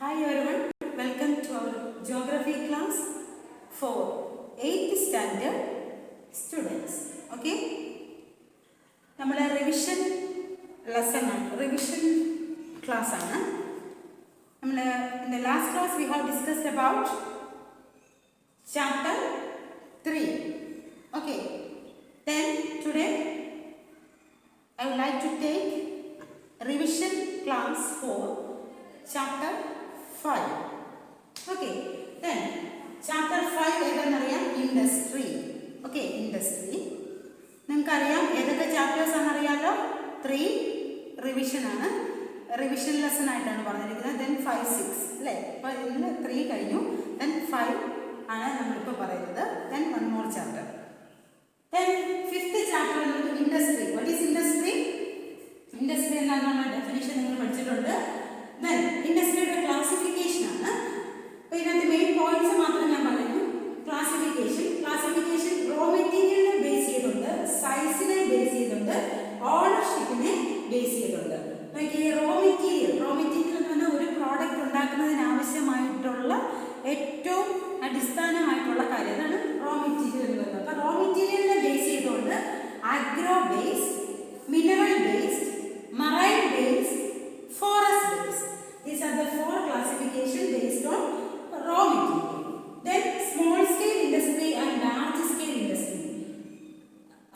Hi everyone, welcome to our geography class for 8th standard students. Okay? നമ്മുടെ revision class ആണ്. In the last class we have discussed about chapter 3. Okay. Then today I would like to take revision class for chapter 5. Okay. Then chapter 5 ഏതാണെന്നറിയാം? Industry. Okay, industry. നിങ്ങൾക്കറിയാം ഏതൊക്കെ chapters ആണെന്നറിയാമല്ലോ? 3 revision ആണ്. Revision lesson ആയിട്ടാണ് പറഞ്ഞിരിക്കുന്നത്. Then 5, 6 അല്ലേ? അപ്പോൾ ഇതിൽ 3 കഴിഞ്ഞു. Then 5 ആണ് നമ്മളിപ്പോൾ പറയുന്നത്. Then 1 more chapter. Then 5th chapter industry. What is industry? Industry എന്താണെന്നുള്ള ഡെഫിനിഷൻ നിങ്ങൾ പഠിച്ചിട്ടുണ്ട്. ദെൻ ഇൻഡസ്ട്രിയുടെ ക്ലാസിഫിക്കേഷൻ ആണ്. അപ്പോൾ ഇതിനകത്ത് മെയിൻ പോയിന്റ്സ് മാത്രം ഞാൻ പറയുന്നു. ക്ലാസിഫിക്കേഷൻ റോ മെറ്റീരിയലിനെ ബേസ് ചെയ്തുണ്ട്, സൈസിനെ ബേസ് ചെയ്തുണ്ട്, ഓണർഷിപ്പിനെ ബേസ് ചെയ്തുണ്ട്. റോ മെറ്റീരിയൽ എന്ന് പറഞ്ഞാൽ ഒരു പ്രോഡക്റ്റ് ഉണ്ടാക്കുന്നതിന് ആവശ്യമായിട്ടുള്ള ഏറ്റവും അടിസ്ഥാനമായിട്ടുള്ള കാര്യം അതാണ് റോ മെറ്റീരിയൽ എന്ന് പറയുന്നത്. അപ്പോൾ റോ മെറ്റീരിയലിനെ ബേസ് ചെയ്തുകൊണ്ട് agro based, mineral based, marine based, forest based. These are the 4 classification based on raw material. Then small scale industry and large scale industry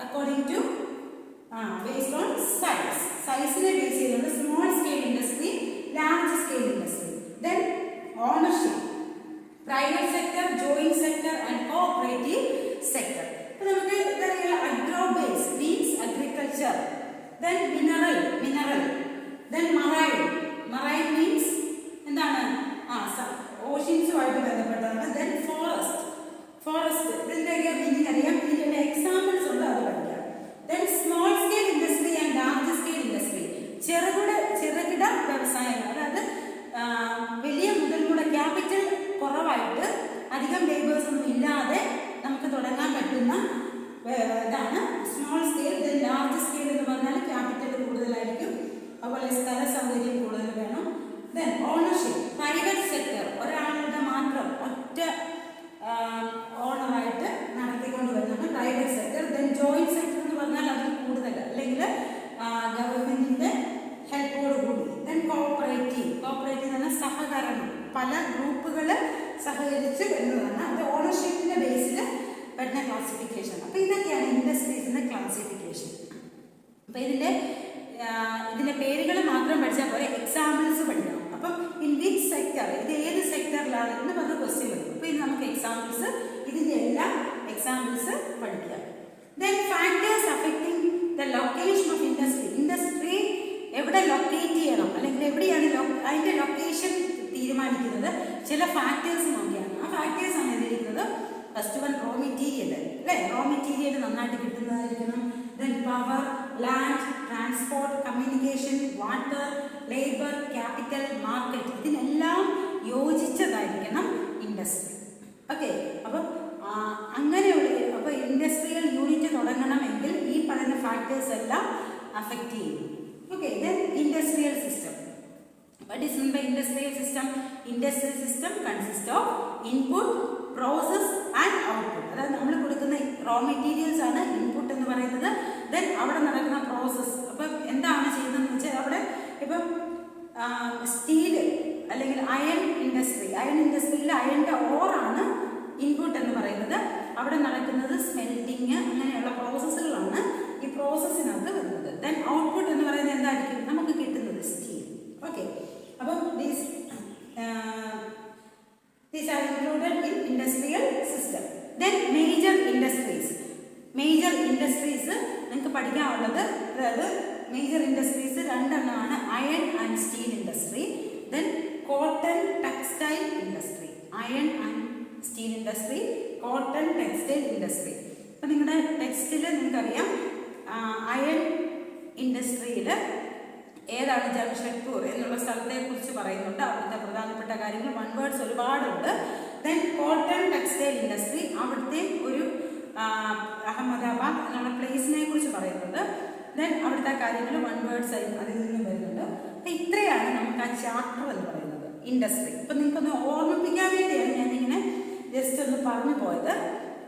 according to based on size. Size ne base cheyidundu small scale industry, large scale industry. Then ownership, private sector, joint sector and cooperative sector. Appo namukku idariya agro base means agriculture. Then mineral. Then marine means എന്താണ്? ഓഷ്യൻസുമായിട്ട് ബന്ധപ്പെട്ടതാണ്. Then forest ഇതിൻ്റെയൊക്കെ meaning അറിയാം. ഇതിൻ്റെ examples ഉണ്ട്, അത് പഠിക്കാം. Then small scale industry and large scale industry, ചെറുകിട വ്യവസായങ്ങൾ, അതായത് വലിയ മുതൽമുട ക്യാപിറ്റൽ കുറവായിട്ട് അധികം ലേബേഴ്സ് ഒന്നും ഇല്ലാതെ നമുക്ക് തുടങ്ങാൻ പറ്റുന്ന ഇതാണ് small scale. Then large scale എന്ന് പറഞ്ഞാൽ ക്യാപിറ്റൽ കൂടുതലായിരിക്കും, അതുപോലെ സ്ഥല സൗകര്യം കൂടുതൽ വേണം. ദെൻ ഓണർഷിപ്പ്, പ്രൈവറ്റ് സെക്ടർ, ഒരാളുടെ മാത്രം ഒറ്റ ഓണറായിട്ട് നടത്തിക്കൊണ്ട് വരുന്നത് private sector. Then joint sector എന്ന് പറഞ്ഞാൽ അതിൽ കൂടുതൽ അല്ലെങ്കിൽ ഗവൺമെന്റിന്റെ ഹെൽപ്പോട് കൂടി. ദെൻ കോപ്പറേറ്റീവ് എന്ന് പറഞ്ഞാൽ സഹകരണം, പല ഗ്രൂപ്പുകൾ സഹകരിച്ച് വരുന്നതാണ്. അത് ഓണർഷിപ്പിന്റെ ബേസിൽ വരുന്ന ക്ലാസിഫിക്കേഷൻ. അപ്പോൾ ഇതൊക്കെയാണ് ഇൻഡസ്ട്രീസിന്റെ ക്ലാസിഫിക്കേഷൻ. അപ്പോൾ ഇതിന്റെ പേരുകൾ മാത്രം പഠിച്ചാൽ പോലെ എക്സാമ്പിൾസ് പഠിക്കണം. അപ്പം ഇൻ വിച്ച് സെക്ടർ, ഇത് ഏത് സെക്ടറിലാണ് എന്ന് പറഞ്ഞ ക്വസ്റ്റ്യൻ വരും. അപ്പോൾ ഇത് നമുക്ക് എക്സാമ്പിൾസ്, ഇതിന്റെ എല്ലാം എക്സാമ്പിൾസ് പഠിക്കാം. Then factors affecting the location of industry എവിടെ ലൊക്കേറ്റ് ചെയ്യണം അല്ലെങ്കിൽ എവിടെയാണ് അതിന്റെ ലൊക്കേഷൻ തീരുമാനിക്കുന്നത് ചില ഫാക്ടേഴ്സ് നോക്കിയാണ്. ആ ഫാക്ടേഴ്സ് ആണ് എഴുതിയിരിക്കുന്നത്. ഫസ്റ്റ് വൺ റോ മെറ്റീരിയൽ അല്ലേ? റോ മെറ്റീരിയൽ നന്നായിട്ട് കിട്ടുന്നതായിരിക്കണം. Then power, land, transport, communication, water, labour, capital, market, ഇതിനെല്ലാം യോജിച്ചതായിരിക്കണം ഇൻഡസ്ട്രി. ഓക്കെ, അപ്പം അങ്ങനെയുള്ള അപ്പോൾ ഇൻഡസ്ട്രിയൽ യൂണിറ്റ് തുടങ്ങണമെങ്കിൽ ഈ പറയുന്ന ഫാക്ടേഴ്സ് എല്ലാം അഫക്റ്റ് ചെയ്യും. Okay, then industrial system. What is meant by industrial system? Industrial system consists of input, process and output. അതായത് നമ്മൾ കൊടുക്കുന്ന റോ മെറ്റീരിയൽസ് ആണ് ഇൻപുട്ട് എന്ന് പറയുന്നത്. ദെൻ അവിടെ നടക്കുന്ന പ്രോസസ്സ്. അപ്പം എന്താണ് ചെയ്യുന്നതെന്ന് വെച്ചാൽ അവിടെ ഇപ്പം സ്റ്റീൽ അല്ലെങ്കിൽ അയൺ ഇൻഡസ്ട്രിയിൽ അയണിൻ്റെ ഓറാണ് ഇൻപുട്ട് എന്ന് പറയുന്നത്. അവിടെ നടക്കുന്നത് സ്മെൽറ്റിങ്, അങ്ങനെയുള്ള പ്രോസസ്സുകളാണ് ഈ പ്രോസസ്സിനകത്ത് വരുന്നത്. ദെൻ ഔട്ട്പുട്ട് എന്ന് പറയുന്നത് എന്തായിരിക്കും? നമുക്ക് കിട്ടുന്നത് സ്റ്റീൽ. ഓക്കെ, അപ്പം these are included in industrial system. Then major industries നിങ്ങൾക്ക് പഠിക്കാനുള്ളത്, അതായത് മേജർ ഇൻഡസ്ട്രീസ് രണ്ടെണ്ണമാണ്. Iron and steel industry, then cotton textile industry. Iron and steel industry, cotton textile industry. അപ്പം നിങ്ങളുടെ ടെക്സ്റ്റിൽ നിങ്ങൾക്കറിയാം അയൺ ഇൻഡസ്ട്രിയിൽ ഏതാണ് ജംഷഡ്പൂർ എന്നുള്ള സ്ഥലത്തെ കുറിച്ച് പറയുന്നുണ്ട്. അവിടുത്തെ പ്രധാനപ്പെട്ട കാര്യങ്ങൾ 1 വേർഡ്സ് ഒരുപാടുണ്ട്. ദെൻ കോട്ടൺ ടെക്സ്റ്റൈൽ ഇൻഡസ്ട്രി, അവിടുത്തെ ഒരു അഹമ്മദാബാദ് എന്നുള്ള പ്ലേസിനെ കുറിച്ച് പറയുന്നുണ്ട്. ദെൻ അവിടുത്തെ കാര്യങ്ങൾ 1 വേർഡ്സ് അതിൽ നിന്നും വരുന്നുണ്ട്. അപ്പം ഇത്രയാണ് നമുക്ക് ആ ചാപ്റ്റർ എന്ന് പറയുന്നത്. ഇൻഡസ്ട്രി. ഇപ്പം നിങ്ങൾക്കൊന്ന് ഓർമ്മിപ്പിക്കാൻ വേണ്ടിയാണ് ഞാനിങ്ങനെ ജസ്റ്റ് ഒന്ന് പറഞ്ഞു പോയത്.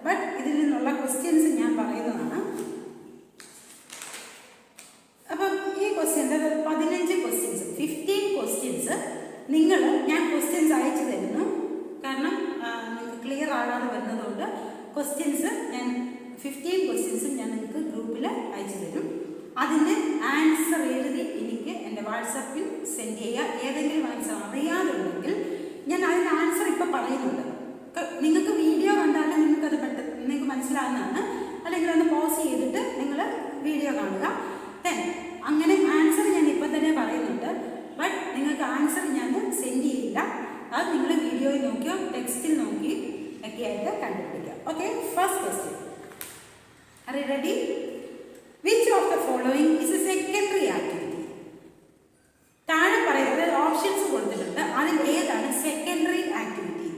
ബട്ട് ഇതിൽ നിന്നുള്ള ക്വസ്റ്റ്യൻസ് ഞാൻ പറയുന്നതാണ്. അപ്പം ഈ ക്വസ്റ്റ്യൻ്റെ 15 ക്വസ്റ്റ്യൻസ്, 15 ക്വസ്റ്റ്യൻസ് ഞാൻ ക്വസ്റ്റ്യൻസ് അയച്ചു തരുന്നു. കാരണം നിങ്ങൾക്ക് ക്ലിയർ ആകാതെ വരുന്നതുകൊണ്ട് ക്വസ്റ്റ്യൻസ് ഞാൻ 15 ക്വസ്റ്റ്യൻസും ഞാൻ നിങ്ങൾക്ക് ഗ്രൂപ്പിൽ അയച്ചു തരും. അതിന് ആൻസർ എഴുതി എനിക്ക് എൻ്റെ വാട്സപ്പിൽ സെൻഡ് ചെയ്യുക. ഏതെങ്കിലും ആൻസർ അറിയാതുണ്ടെങ്കിൽ ഞാൻ അതിന് ആൻസർ ഇപ്പോൾ പറയുന്നുണ്ട്. നിങ്ങൾക്ക് വീഡിയോ കണ്ടാലും നിങ്ങൾക്കത് പെട്ടെന്ന് നിങ്ങൾക്ക് മനസ്സിലാകുന്നതാണ്. അല്ലെങ്കിൽ ഒന്ന് പോസ് ചെയ്തിട്ട് നിങ്ങൾ വീഡിയോ കാണുക. അങ്ങനെ ആൻസർ ഞാൻ ഇപ്പം തന്നെ പറയുന്നുണ്ട്. ബട്ട് നിങ്ങൾക്ക് ആൻസർ ഞാൻ സെൻഡ് ചെയ്യില്ല. അത് നിങ്ങൾ വീഡിയോയിൽ നോക്കിയോ ടെക്സ്റ്റിൽ നോക്കി ഒക്കെ ആയിട്ട് കണ്ടുപിടിക്കുക. Okay, first question. Are you ready? Which of the following is a secondary activity? താഴെ പറയുന്നത് ഓപ്ഷൻസ് കൊടുത്തിട്ടുണ്ട്. അതിൽ ഏതാണ് സെക്കൻഡറി ആക്ടിവിറ്റി?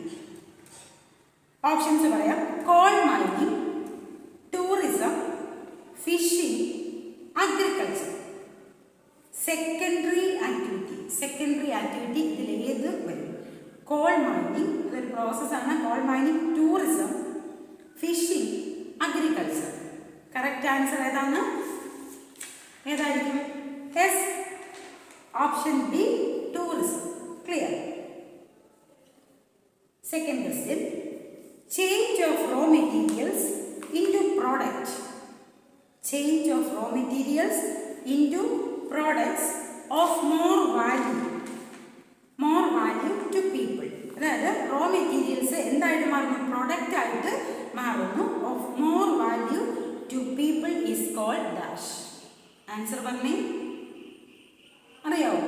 ഓപ്ഷൻസ് പറയാം. Coal mining, tourism, fishing, agriculture. Secondary activity ഇതിൽ ഏത് വരും? കോൾ മൈനിങ്, ഇതൊരു പ്രോസസ്സാണ്. Coal mining, tourism, fishing, agriculture. Correct answer ഏതായിരിക്കും? Yes, option B, tourism. Clear? Second question. Change of raw materials into product. Change of raw materials into products of more value to people. അതായത് raw materials എന്തായിട്ട് മാറുന്നു? Product ആയിട്ട് മാറുന്നു. Of more value to people is called dash. Answer പറഞ്ഞേ. അറിയാവോ?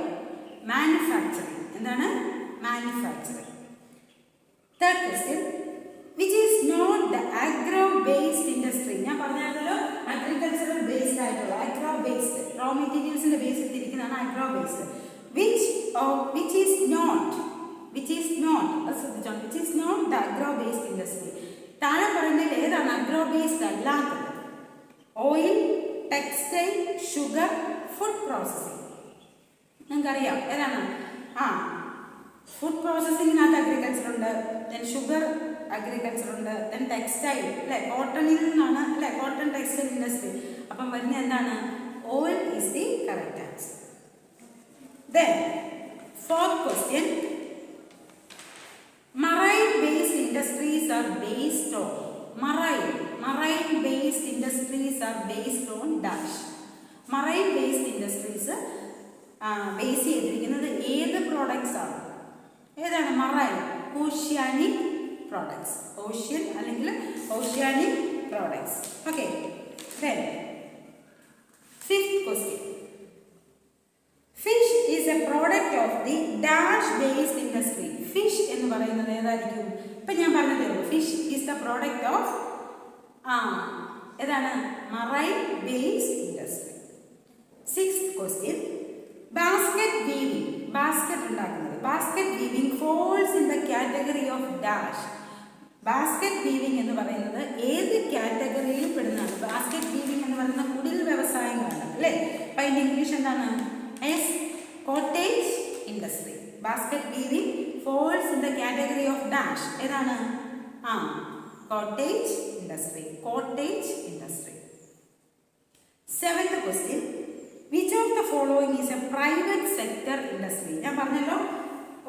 Manufacturing. എന്താണ്? Manufacturing. Third question. Which is not the agro based industry. ഞാൻ പറഞ്ഞാലോ അഗ്രികൾച്ചറൽ ബേസ്ഡ് ആയിട്ടുള്ള അഗ്രോ ബേസ്ഡ് റോ മെറ്റീരിയൽസിന്റെ ബേസിൽ തിരിക്കുന്നതാണ് agro based. Which is not the agro based industry. താഴെ പറയുന്നതിൽ ഏതാണ് അഗ്രോ ബേസ്ഡ് അല്ലാത്തത്? Oil, textile, sugar, food processing. നിങ്ങൾക്കറിയാം ഏതാണ്? ഫുഡ് പ്രോസസ്സിങ്ങിനകത്ത് അഗ്രികൾച്ചർ ഉണ്ട്, ദെൻ ഷുഗർ അഗ്രികൾച്ചർ ഉണ്ട്, ദെൻ ടെക്സ്റ്റൈൽ അല്ലെ, കോട്ടണിൽ നിന്നാണ് അല്ലെ, കോട്ടൺ ടെക്സ്റ്റൈൽ ഇൻഡസ്ട്രി. അപ്പം വരുന്ന എന്താണ്? Oil is the correct answer. Then fourth question. Marine based industries are based on. Marine based industries are based on dash. Marine based industries base ചെയ്തിരിക്കുന്നത് ഏത് പ്രോഡക്ട്സ് ആണ്? ഏതാണ്? Marine, oceanic products. ഓഷ്യൻ അല്ലെങ്കിൽ oceanic products. Okay, then fifth question. Fish is a product of the dash based industry. Fish എന്ന് പറയുന്നത് ഏതായിരിക്കും? ഇപ്പം ഞാൻ പറഞ്ഞതേ ഉള്ളൂ. Fish is the product of ഏതാണ്? Marine based industry. Sixth question. Basket weaving. Basket ഉണ്ടാക്കുന്നത്. Basket weaving falls in the category of dash. Basket weaving എന്ന് പറയുന്നത് ഏത് കാറ്റഗറിയിൽ പെടുന്നതാണ്? ബാസ്കറ്റ് വീവിംഗ് എന്ന് പറയുന്ന കുടിൽ വ്യവസായങ്ങളാണ് അല്ലേ? അപ്പം അതിൻ്റെ ഇംഗ്ലീഷ് എന്താണ്? Yes, cottage industry. Basket weaving falls in the category of dash. ഏതാണ്? Cottage industry. Cottage industry. Seventh question. Which of the following is a private sector industry? ഞാൻ പറഞ്ഞല്ലോ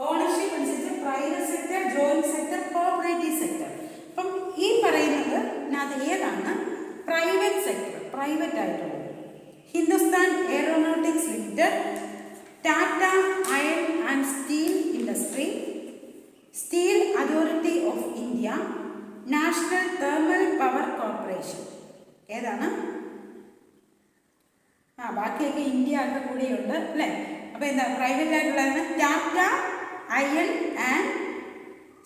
ഓണർഷിപ്പ് അനുസരിച്ച് private sector, joint sector, cooperative sector. അപ്പം ഈ പറയുന്നത് അത് ഏതാണ് private sector? Private ആയിട്ടുള്ളത് Hindustan aeronautics limited, Tata iron and steel industry, steel authority of India, national thermal power corporation. ഏതാണ്? ബാക്കിയൊക്കെ ഇന്ത്യ ഒക്കെ കൂടിയുണ്ട് അല്ലേ? അപ്പോൾ എന്താ പ്രൈവറ്റ് ആയിട്ടുള്ളതാണ്? Tata iron and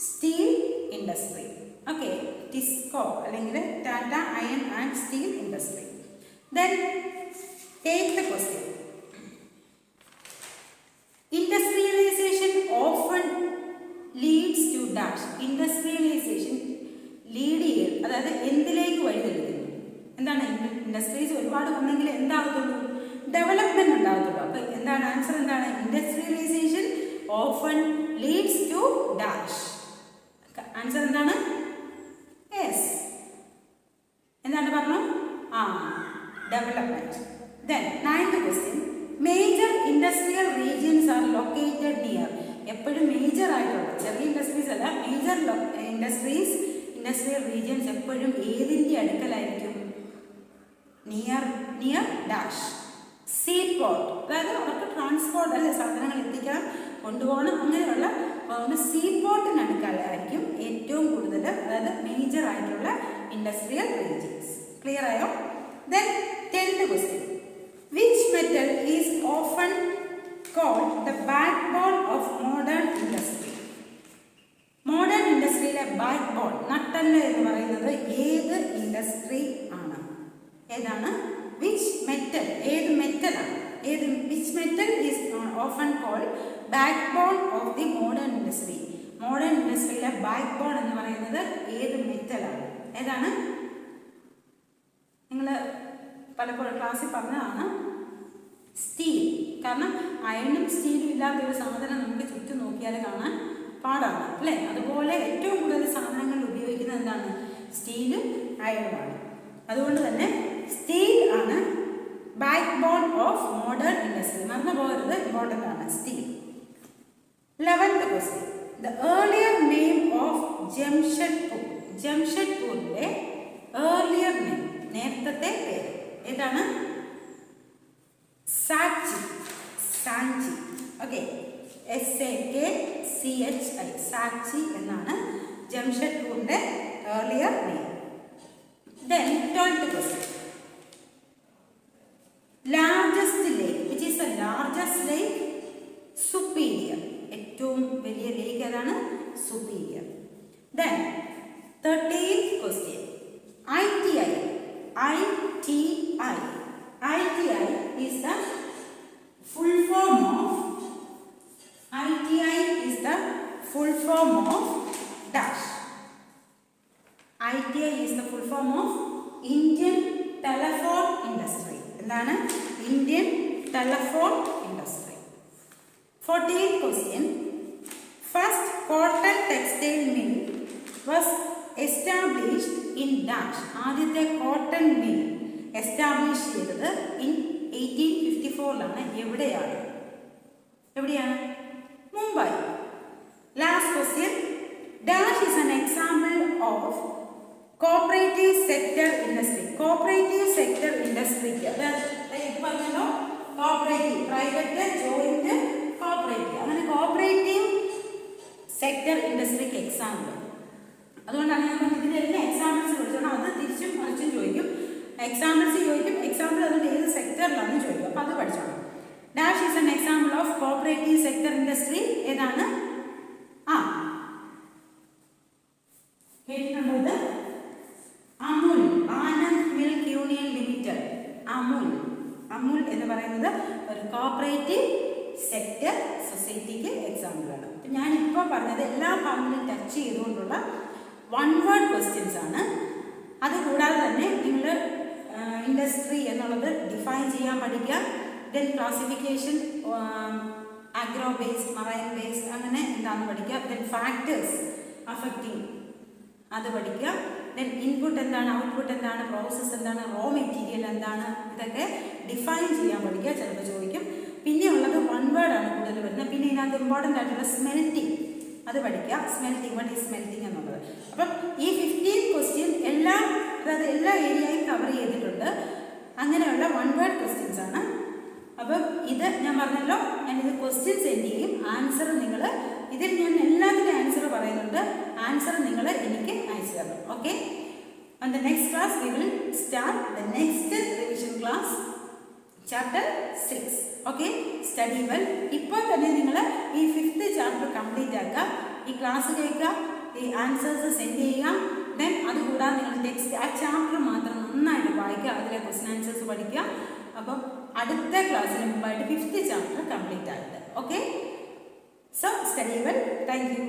steel industry. Okay, TISCO അല്ലെങ്കിൽ Tata iron and steel industry. Then take the question. Industrialization often leads to dash. Industrialization lead ചെയ്യൽ, അതായത് എന്തിലേക്ക് വഴിതെളിക്കുന്നു? എന്താണ്? ഇൻഡസ്ട്രീസ് ഒരുപാട് വന്നെങ്കിൽ എന്താകത്തുള്ളൂ? ഡെവലപ്മെന്റ് ഉണ്ടാകത്തുള്ളൂ. അപ്പോൾ എന്താണ് ആൻസർ? എന്താണ്? Industrialization often lead to dash. Answer എന്താണ്? യെസ്. എന്താണ് പറഞ്ഞു? Development. Then 9th question. Major industrial regions are located near. എപ്പോഴും മേജർ ആയിട്ടുള്ള ചെറിയ ഇൻഡസ്ട്രീസ് അല്ല, മേജർ ഇൻഡസ്ട്രിയൽ റീജിയൻസ് എപ്പോഴും ഏതിൻ്റെ അടുക്കലായിരിക്കും? Near dash. സീ പോർട്ട്, അതായത് അവർക്ക് ട്രാൻസ്പോർട്ട് അല്ലെ, സാധനങ്ങൾ എത്തിക്കാൻ കൊണ്ടുപോകണം, അങ്ങനെയുള്ള സീ പോർട്ടിന് അടുക്കലായിരിക്കും ഏറ്റവും കൂടുതൽ, അതായത് മേജർ ആയിട്ടുള്ള ഇൻഡസ്ട്രിയൽ റീജിയൻസ്. ക്ലിയർ ആയോ? Then 10th question. Which metal is often called the backbone of modern industry? Modern ഇൻഡസ്ട്രിയിലെ ബാക്ക് ബോൺ, നട്ടെല്ല് എന്ന് പറയുന്നത് ഏത് ഇൻഡസ്ട്രി ആണ്? ഏതാണ്? വിച്ച് മെറ്റൽ, ഏത് മെറ്റലാണ്? Which metal is often called backbone of the modern industry? Modern ഇൻഡസ്ട്രിയിലെ ബാക്ക് ബോൺ എന്ന് പറയുന്നത് ഏത് മെറ്റലാണ്? ഏതാണ്? നിങ്ങൾ പലപ്പോഴും ക്ലാസ്സിൽ പറഞ്ഞതാണ് സ്റ്റീൽ. കാരണം അയണും സ്റ്റീലും ഇല്ലാത്തൊരു സാധനം നമുക്ക് ചുറ്റും നോക്കിയാൽ കാണാൻ പാടാണ് അല്ലേ? അതുപോലെ ഏറ്റവും കൂടുതൽ സാധനങ്ങൾ ഉപയോഗിക്കുന്നത് എന്താണ്? സ്റ്റീലും അയണുമാണ്. അതുകൊണ്ട് തന്നെ സ്റ്റീൽ ആണ് backbone of modern industry. മറന്നു പോകരുത്, ഇമ്പോർട്ടൻ്റ് ആണ് steel. 11th question. The earlier name of Jamshedpur. ജംഷഡ്പൂരിന്റെ earlier name, നേരത്തെ പേര് ഏതാണ്? സാഞ്ചി. ഓക്കെ, SAKCHI, സാച്ചി എന്നാണ് ജംഷഡ്പൂരിന്റെ earlier name. Then 12th question. Largest lake, which is the largest lake? Superior. ഏറ്റവും വലിയ ലേക്ക് ഏതാണ്? Superior. Then 13th question. ITI is the full form of dash. ITI is the full form of Indian Telephone Industry. എന്താണ്? Indian Telephone Industry. 14th question. First cotton textile mill was established in dash. ആദ്യത്തെ cotton mill establish ചെയ്തത് in 1854ലാണ്. എവിടെയാണ്? Mumbai. Last question. Dash is an example of cooperative sector industry. Cooperative sector ഇൻഡസ്ട്രിക്ക്, അതായത് പറഞ്ഞല്ലോ cooperative, private, joint, cooperative, അങ്ങനെ cooperative sector ഇൻഡസ്ട്രിക്ക് example. അതുകൊണ്ടാണ് ഞാൻ പറഞ്ഞത് ഇതിലെല്ലാം എക്സാമ്പിൾസ് ചോദിച്ചോണം. അത് തിരിച്ചും മറിച്ചും ചോദിക്കും. എക്സാമ്പിൾസ് ചോദിക്കും, എക്സാമ്പിൾ അതിൻ്റെ ഏത് സെക്ടറിലാണെന്ന് ചോദിക്കും. അപ്പോൾ അത് പഠിച്ചോണം. Dash is an example of cooperative sector industry. ഏതാണ്? കേട്ടിട്ടുണ്ടത് Amul, Anand milk union limited. Amul എന്ന് പറയുന്നത് ഒരു കോപ്പറേറ്റീവ് സെക്ടർ സൊസൈറ്റിക്ക് എക്സാമ്പിളാണ്. ഞാനിപ്പോൾ പറഞ്ഞത് എല്ലാ ഭാഗങ്ങളും ടച്ച് ചെയ്തുകൊണ്ടുള്ള വൺ വേർഡ് ക്വസ്റ്റ്യൻസ് ആണ്. അതുകൂടാതെ തന്നെ നിങ്ങൾ ഇൻഡസ്ട്രി എന്നുള്ളത് ഡിഫൈൻ ചെയ്യാൻ പഠിക്കുക. Then classification, agro based, marine based, അങ്ങനെ എന്താണെന്ന് പഠിക്കുക. ദെൻ ഫാക്ടേഴ്സ് അഫക്റ്റിംഗ് അത് പഠിക്കുക. ദെൻ ഇൻപുട്ട് എന്താണ്, ഔട്ട്പുട്ട് എന്താണ്, പ്രോസസ്സ് എന്താണ്, റോ മെറ്റീരിയൽ എന്താണ്, ഇതൊക്കെ ഡിഫൈൻ ചെയ്യാൻ പഠിക്കുക. ചിലപ്പോൾ ചോദിക്കും. പിന്നെ ഉള്ളത് വൺ വേർഡാണ് കൂടുതൽ വരുന്നത്. പിന്നെ ഇതിനകത്ത് ഇമ്പോർട്ടൻ്റ് ആയിട്ടുള്ള സ്മെൽറ്റിംഗ് അത് പഠിക്കുക. സ്മെൽറ്റിംഗ്, വാട്ട് ഈസ് സ്മെൽറ്റിംഗ് എന്നുള്ളത്. അപ്പം ഈ 15 ക്വസ്റ്റ്യൻ എല്ലാ ഏരിയയും കവർ ചെയ്തിട്ടുണ്ട്. അങ്ങനെയുള്ള വൺ വേർഡ് ക്വസ്റ്റ്യൻസ് ആണ്. അപ്പം ഇത് ഞാൻ പറഞ്ഞല്ലോ, ഞാനിത് ക്വസ്റ്റ്യൻ സെൻഡ് ചെയ്യും. ആൻസർ നിങ്ങൾ ഇതിൽ ഞാൻ എല്ലാത്തിനും ആൻസർ പറയുന്നുണ്ട്. ആൻസർ നിങ്ങൾ എനിക്ക് അയച്ചു തരണം. Okay, on the next class we will start the next revision class, chapter 6. Okay, study well. ഇപ്പോൾ തന്നെ നിങ്ങൾ ഈ 5th ചാപ്റ്റർ കംപ്ലീറ്റ് ആക്കുക. ഈ ക്ലാസ് കേൾക്കുക, ഈ ആൻസേഴ്സ് സെൻഡ് ചെയ്യുക. ദെൻ അതുകൂടാതെ നിങ്ങൾ ടെക്സ്റ്റ് ആ ചാപ്റ്റർ മാത്രം നന്നായിട്ട് വായിക്കുക, അതിലെ ക്വസ്റ്റ്യൻ ആൻസേഴ്സ് പഠിക്കുക. അപ്പം അടുത്ത ക്ലാസ്സിന് മുമ്പായിട്ട് 5th ചാപ്റ്റർ കംപ്ലീറ്റ് ആയിട്ട്. Okay, so study well. Thank you.